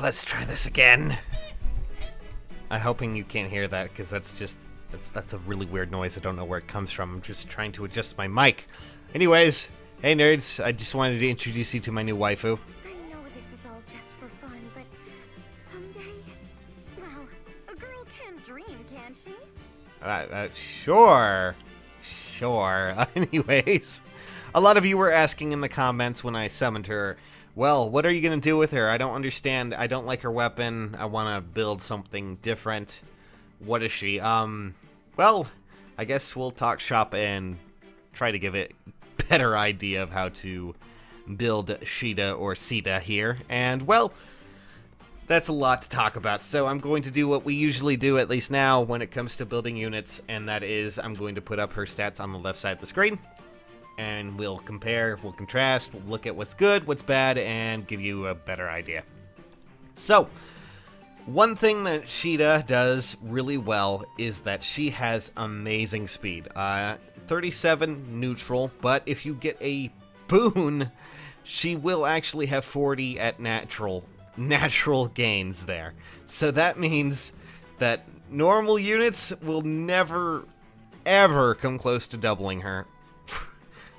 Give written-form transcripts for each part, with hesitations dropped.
Let's try this again. I'm hoping you can't hear that, because that's a really weird noise. I don't know where it comes from. I'm just trying to adjust my mic. Anyways, hey nerds, I just wanted to introduce you to my new waifu. I know this is all just for fun, but someday, well, a girl can dream, can't she? Sure. Anyways, a lot of you were asking in the comments when I summoned her, well, what are you going to do with her? I don't understand. I don't like her weapon. I want to build something different. What is she? Well, I guess we'll talk shop and try to give it a better idea of how to build Caeda or Caeda here. And, well, that's a lot to talk about, so I'm going to do what we usually do, at least now, when it comes to building units, and that is I'm going to put up her stats on the left side of the screen, and we'll compare, we'll contrast, we'll look at what's good, what's bad, and give you a better idea. So, one thing that Caeda does really well is that she has amazing speed. 37 neutral, but if you get a boon, she will actually have 40 at natural gains there. So that means that normal units will never, ever come close to doubling her.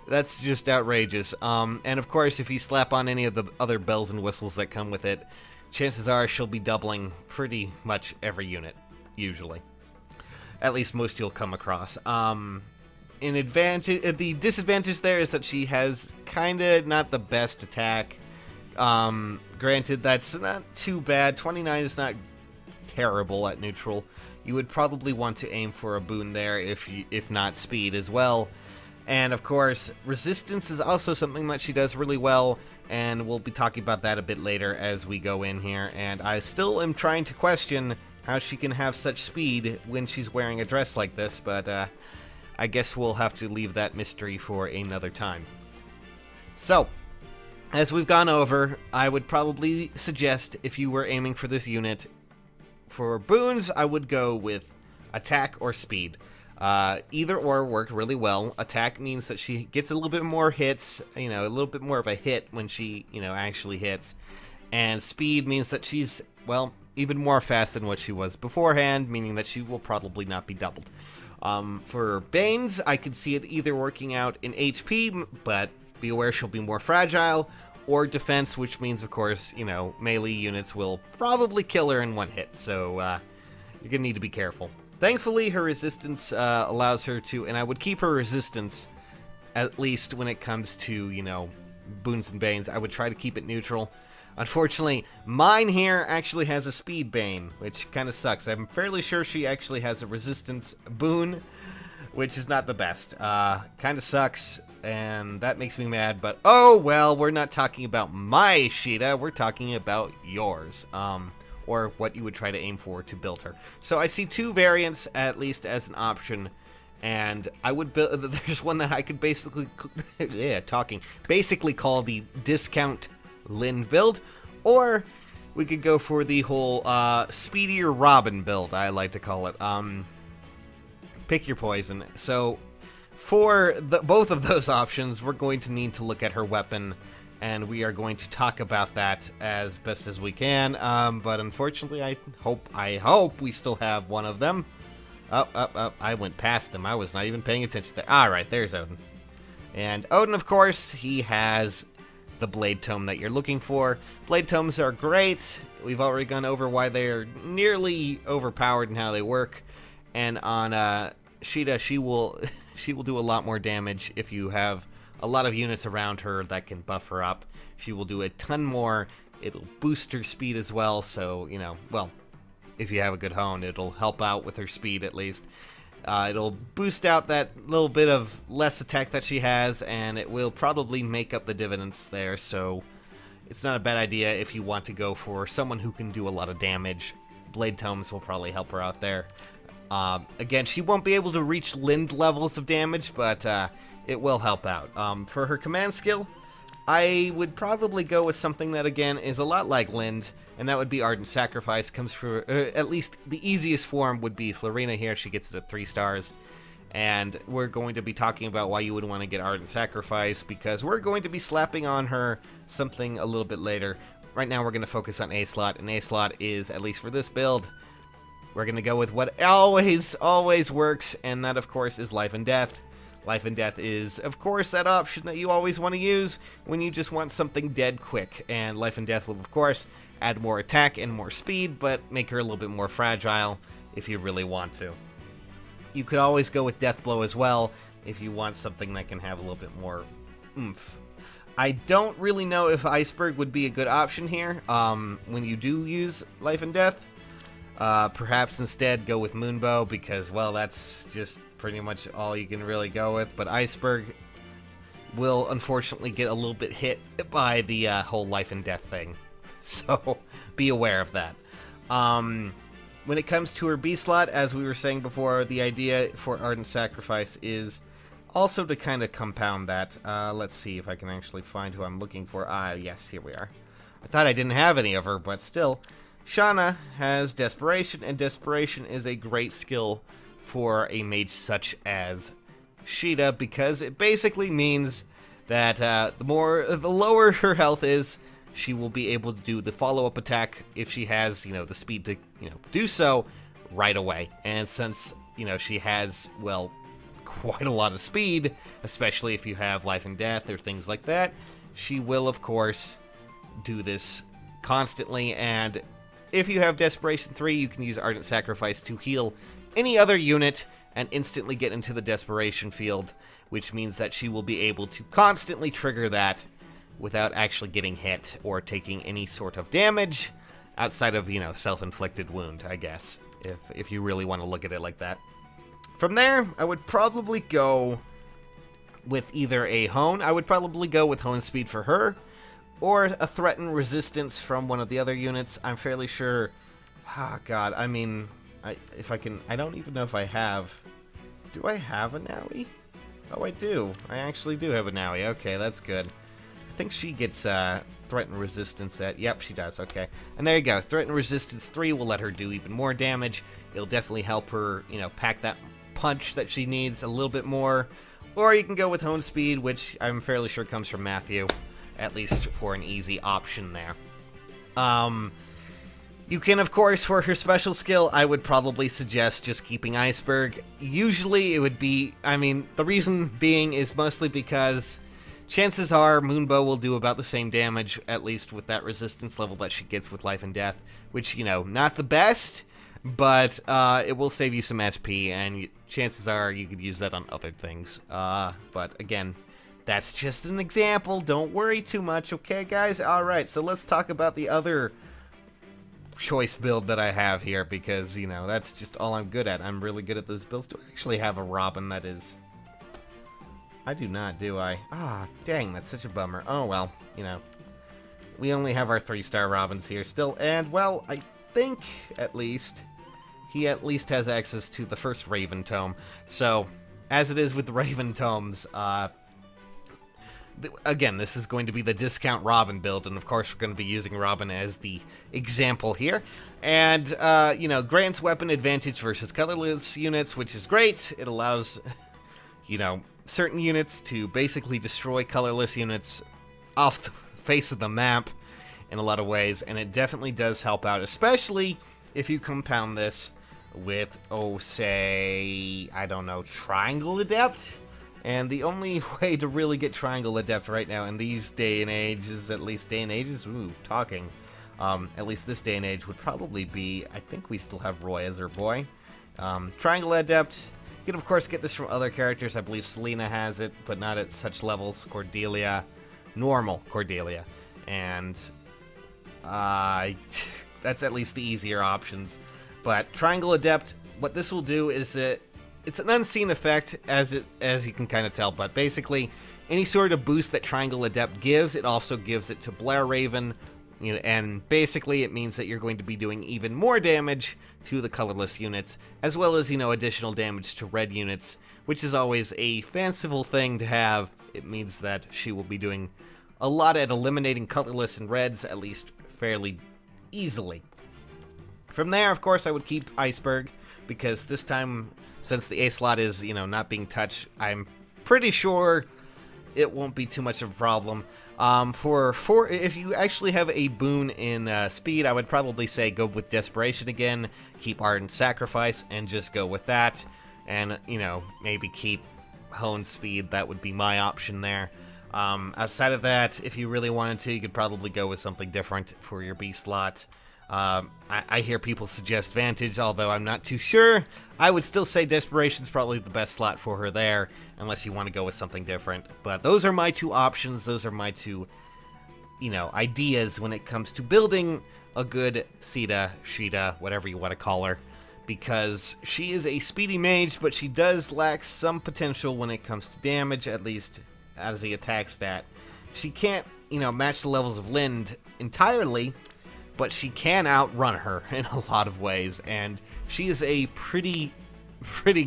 That's just outrageous. And of course, if you slap on any of the other bells and whistles that come with it, chances are she'll be doubling pretty much every unit, usually. At least most you'll come across. The disadvantage there is that she has kinda not the best attack. Granted, that's not too bad. 29 is not terrible at neutral. You would probably want to aim for a boon there, if not speed as well. And of course, resistance is also something that she does really well, and we'll be talking about that a bit later as we go in here. And I still am trying to question how she can have such speed when she's wearing a dress like this, but I guess we'll have to leave that mystery for another time. So, as we've gone over, I would probably suggest, if you were aiming for this unit, for boons, I would go with attack or speed. Either or work really well. Attack means that she gets a little bit more hits, a little bit more of a hit when she, actually hits. And speed means that she's, well, even more fast than what she was beforehand, meaning that she will probably not be doubled. For Banes, I could see it either working out in HP, but be aware she'll be more fragile, or defense, which means, of course, melee units will probably kill her in one hit, so you're gonna need to be careful. Thankfully, her resistance allows her to, and I would keep her resistance, at least when it comes to, boons and banes. I would try to keep it neutral. Unfortunately, mine here actually has a speed bane, which kind of sucks. I'm fairly sure she actually has a resistance boon, which is not the best. Kind of sucks, and that makes me mad, but oh well, we're not talking about my Caeda, we're talking about yours. Or what you would try to aim for to build her. So I see two variants, at least as an option, and I would build. There's one that I could basically, basically call the discount Lynn build, or we could go for the whole speedier Robin build, I like to call it. Pick your poison. So for both of those options, we're going to need to look at her weapon, and we are going to talk about that as best as we can, but unfortunately, I hope we still have one of them. I went past them. I was not even paying attention there. Alright, there's Odin. And Odin, of course, he has the Blade Tome that you're looking for. Blade Tomes are great. We've already gone over why they're nearly overpowered and how they work. And on Caeda, she will do a lot more damage if you have a lot of units around her that can buff her up. She will do a ton more. It'll boost her speed as well, so, well, if you have a good hone, it'll help out with her speed at least. It'll boost out that little bit of less attack that she has, and it will probably make up the dividends there, so it's not a bad idea if you want to go for someone who can do a lot of damage. Blade Tomes will probably help her out there. Again, she won't be able to reach Lind levels of damage, but it will help out. For her command skill, I would probably go with something that, again, is a lot like Lind, and that would be Ardent Sacrifice. Comes for, at least the easiest form would be Florina here. She gets it at 3 stars. And we're going to be talking about why you would want to get Ardent Sacrifice, because we're going to be slapping on her something a little bit later. right now we're going to focus on A slot, and A slot is, at least for this build, we're going to go with what always works, and that, of course, is Life and Death. Life and Death is, of course, that option that you always want to use when you just want something dead quick, and Life and Death will, of course, add more attack and more speed, but make her a little bit more fragile if you really want to. You could always go with Death Blow as well if you want something that can have a little bit more oomph. I don't really know if Iceberg would be a good option here when you do use Life and Death. Perhaps instead go with Moonbow because, well, that's just pretty much all you can really go with. But Iceberg will unfortunately get a little bit hit by the whole Life and Death thing. So be aware of that. When it comes to her B slot, as we were saying before, the idea for Ardent Sacrifice is also to kind of compound that. Let's see if I can actually find who I'm looking for. Yes, here we are. I thought I didn't have any of her, but still. Shauna has Desperation, and Desperation is a great skill for a mage such as Caeda, because it basically means that the lower her health is, she will be able to do the follow-up attack if she has, the speed to, do so right away. And since, she has, well, quite a lot of speed, especially if you have Life and Death or things like that, she will, of course, do this constantly. And if you have Desperation 3, you can use Ardent Sacrifice to heal any other unit and instantly get into the Desperation field, which means that she will be able to constantly trigger that without actually getting hit or taking any sort of damage outside of, self-inflicted wound, I guess, if you really want to look at it like that. From there, I would probably go with either a Hone. I would probably go with Hone Speed for her, or a Threaten Resistance from one of the other units. I'm fairly sure... God, I mean... I don't even know if I have... Do I have a Nowi? Oh, I do. I actually do have a Nowi. Okay, that's good. I think she gets Threaten Resistance at... Yep, she does. Okay. And there you go. Threaten Resistance 3 will let her do even more damage. It'll definitely help her, pack that punch that she needs a little bit more. Or you can go with Hone Speed, which I'm fairly sure comes from Matthew, at least for an easy option there. You can, of course, for her special skill, I would probably suggest just keeping Iceberg. Usually it would be, the reason being is mostly because chances are Moonbow will do about the same damage, at least with that resistance level that she gets with Life and Death, which, not the best, but it will save you some SP, and chances are you could use that on other things. But again, that's just an example. Don't worry too much, okay, guys? Alright, so let's talk about the other choice build that I have here, because, that's just all I'm good at. I'm really good at those builds. Do I actually have a Robin that is... I do not, do I? Dang, that's such a bummer. Oh, well, we only have our 3-star Robins here still, and, well, I think, at least, he at least has access to the first Raven Tome. So, as it is with the Raven Tomes, again, this is going to be the discount Robin build, and of course we're going to be using Robin as the example here. And, grants weapon advantage versus colorless units, which is great. It allows, certain units to basically destroy colorless units off the face of the map in a lot of ways, and it definitely does help out, especially if you compound this with, say, I don't know, Triangle Adept? And the only way to really get Triangle Adept right now in these day and ages, at least day and ages, at least this day and age would probably be, I think we still have Roy as her boy. Triangle Adept, you can of course get this from other characters. I believe Selena has it, but not at such levels. Cordelia, normal Cordelia, and that's at least the easier options. But Triangle Adept, what this will do is it's an unseen effect, as you can kind of tell, but basically, any sort of boost that Triangle Adept gives, it also gives it to Blair Raven, and basically it means that you're going to be doing even more damage to the colorless units, as well as, additional damage to red units, which is always a fanciful thing to have. It means that she will be doing a lot at eliminating colorless and reds, at least fairly easily. From there, of course, I would keep Iceberg, because this time, since the A slot is, not being touched, I'm pretty sure it won't be too much of a problem. If you actually have a boon in speed, I would probably say go with Desperation again, keep Ardent Sacrifice, and just go with that. And, you know, maybe keep Hone Speed. That would be my option there. Outside of that, if you really wanted to, you could probably go with something different for your B slot. I hear people suggest Vantage, although I'm not too sure. I would still say Desperation's probably the best slot for her there, unless you want to go with something different. But those are my two options. Those are my two, you know, ideas when it comes to building a good Caeda, Sheeta, whatever you want to call her. Because she is a speedy mage, but she does lack some potential when it comes to damage, at least as the attack stat. She can't, you know, match the levels of Lind entirely, but she can outrun her in a lot of ways, and she is a pretty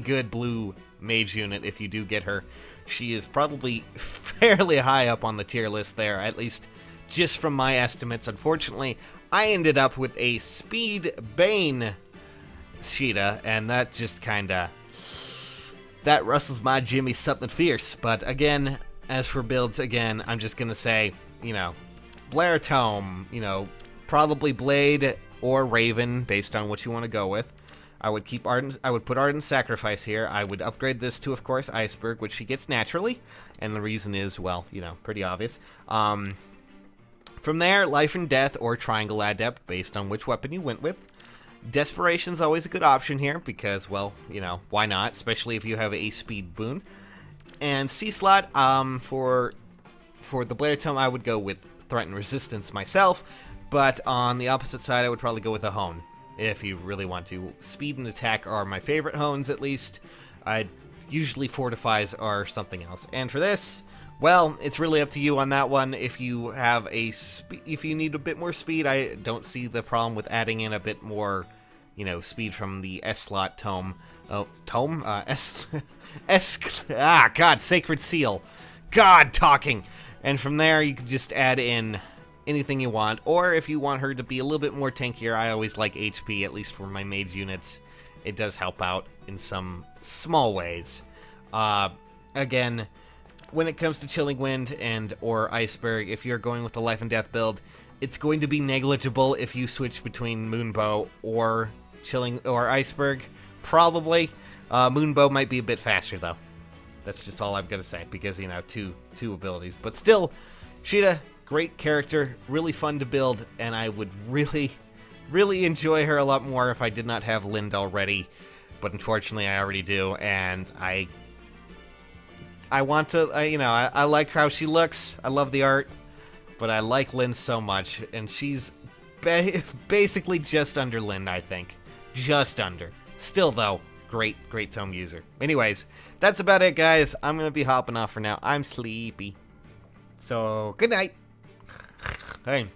good blue mage unit if you do get her. She is probably fairly high up on the tier list there, at least just from my estimates. Unfortunately, I ended up with a Speed Bane Sheeta, and that just kinda, that rustles my Jimmy something fierce. But again, as for builds, again, I'm just gonna say, you know, Blair Tome, you know, probably Blade or Raven, based on what you want to go with. I would keep Ardent, I would put Ardent Sacrifice here. I would upgrade this to, of course, Iceberg, which she gets naturally, and the reason is, well, you know, pretty obvious. From there, Life and Death or Triangle Adept, based on which weapon you went with. Desperation's always a good option here, because, well, you know, why not, especially if you have a speed boon. And C-Slot, for the Blair Tome, I would go with Threat and Resistance myself, but on the opposite side, I would probably go with a Hone, if you really want to. Speed and Attack are my favorite Hones, at least. Usually Fortifies are something else. And for this, well, it's really up to you on that one. If you have if you need a bit more speed, I don't see the problem with adding in a bit more, you know, speed from the S-Slot Tome. Oh, Tome? God, Sacred Seal. God, talking! And from there, you can just add in anything you want, or if you want her to be a little bit more tankier, I always like HP, at least for my mage units. It does help out in some small ways. Again, when it comes to Chilling Wind and or Iceberg, if you're going with the Life and Death build, it's going to be negligible if you switch between Moonbow or Chilling or Iceberg, probably. Moonbow might be a bit faster though. That's just all I'm gonna say, because, you know, two abilities. But still, Sheeta, great character, really fun to build, and I would really enjoy her a lot more if I did not have Lind already. But unfortunately, I already do, and I want to, you know, I like how she looks. I love the art, but I like Lind so much, and she's basically just under Lind, I think. Just under. Still, though, great tome user. Anyways, that's about it, guys. I'm going to be hopping off for now. I'm sleepy. So, good night. Hey.